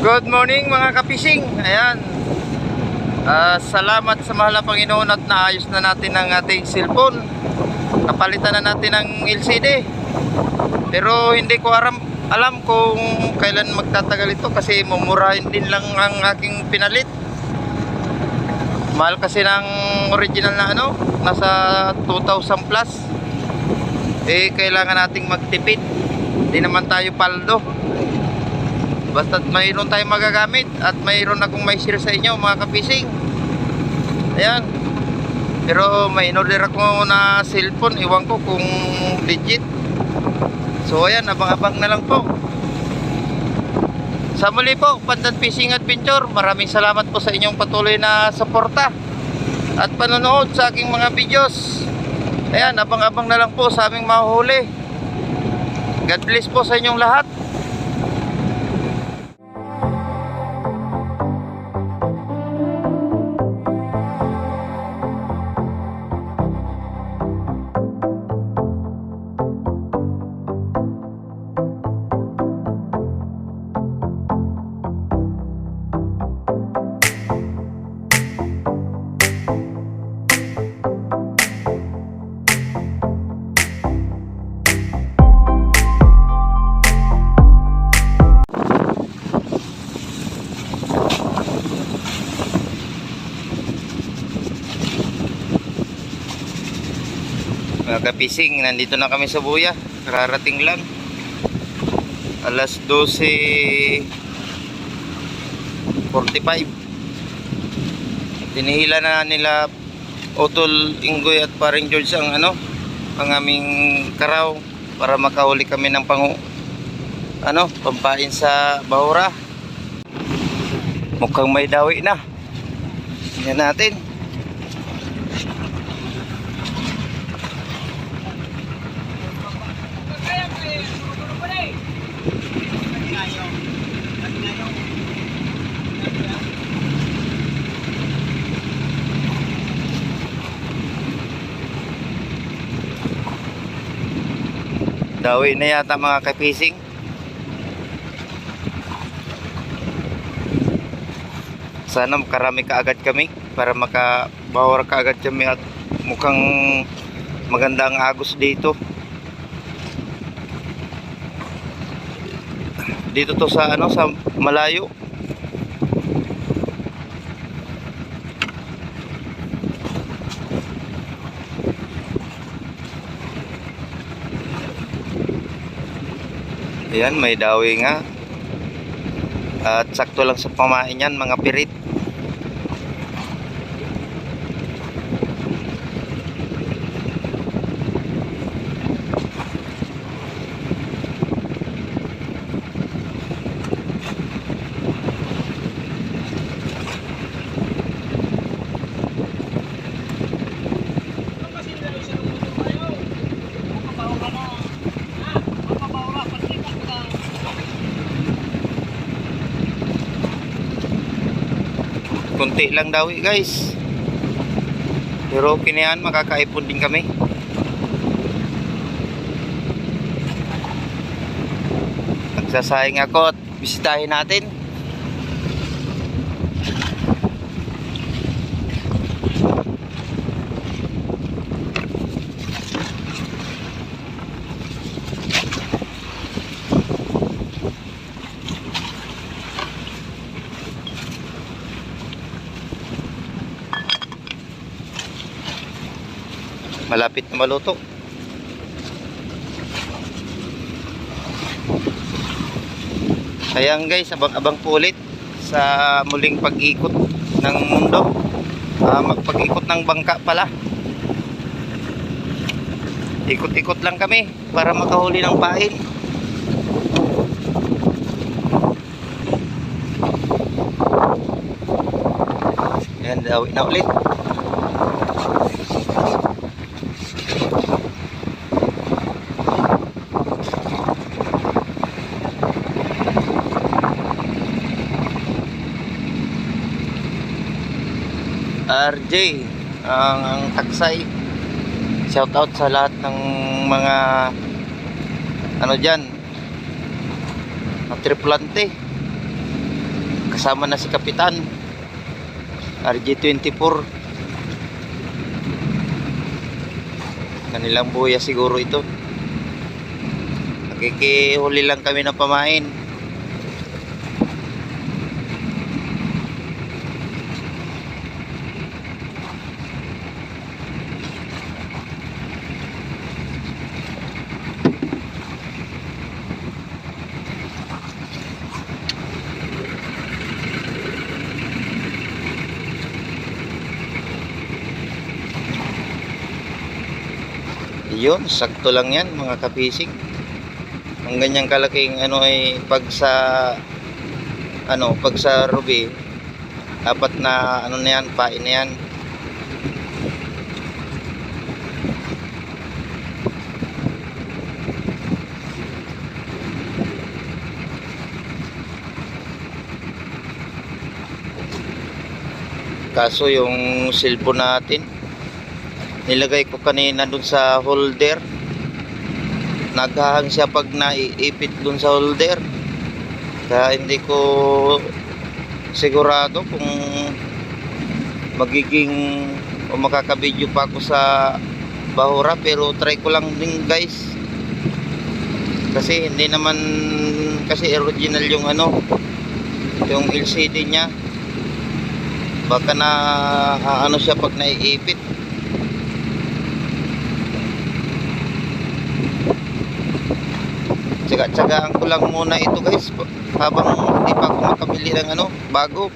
Good morning mga kapising. Ayan. Salamat sa mahal na Panginoon at naayos na natin ang ating cellphone. Napalitan na natin ang LCD. Pero hindi ko alam kung kailan magtatagal ito kasi mumurahin din lang ang aking pinalit. Mahal kasi ng original na nasa 2,000 plus. Kailangan nating magtipid. Hindi naman tayo paldo. Basta't mayroon tayong magagamit at mayroon akong may share sa inyo mga kapising. Ayan. Pero may in-order ako na cellphone. Iwan ko kung legit. So ayan, abang-abang na lang po. Sa muli po, Pandan Fishing Adventure. Maraming salamat po sa inyong patuloy na suporta at panonood sa aking mga videos. Ayan, abang-abang na lang po sa aming mahuhuli. God bless po sa inyong lahat. Mga kapising, nandito na kami sa buya. Kararating lang. Alas 12:45. Tinihila na nila Utol, Inggoy at Paring George ang aming karaw para makahuli kami ng pampain sa bahura. Mukhang may dawi na. Tingnan natin. Dawi na yata mga kapising. Sana makarami kaagad kami para makabawar kaagad kami at mukhang maganda ang agos dito. Dito to sa sa malayo. Ayan, may dawi nga. At sakto lang sa pamain yan, mga pirit. Kunti lang dawi guys, pero okay na yan, makakaipon din kami. Nagsasayang ako at bisitahin natin. Malapit na maluto. Ayan guys, abang-abang po ulit sa muling pag-ikot ng mundo. Magpag-ikot ng bangka pala. Ikot-ikot lang kami para makahuli ng pain. Ayan, dawi na ulit. RJ ang taksay, shout out sa lahat ng mga dyan, tripulante. kasama na si Kapitan RG24. Kanilang buya siguro ito. Nakikihuli lang kami ng pamain. Yun, sakto lang yan mga kapising. Ang ganyang kalaking ano ay pag sa ruby, dapat na ano na yan, pain na yan. Kaso yung cellphone natin, nilagay ko kanina dun sa holder, naghahang siya pag naiipit dun sa holder, kaya hindi ko sigurado kung magiging o makakabidyo pa ako sa bahura, pero try ko lang din guys, kasi hindi naman kasi original yung yung LCD nya, baka na ano siya pag naiipit. Tsaga-tsagaan ko lang muna ito guys habang hindi pa ako makabili ng bago.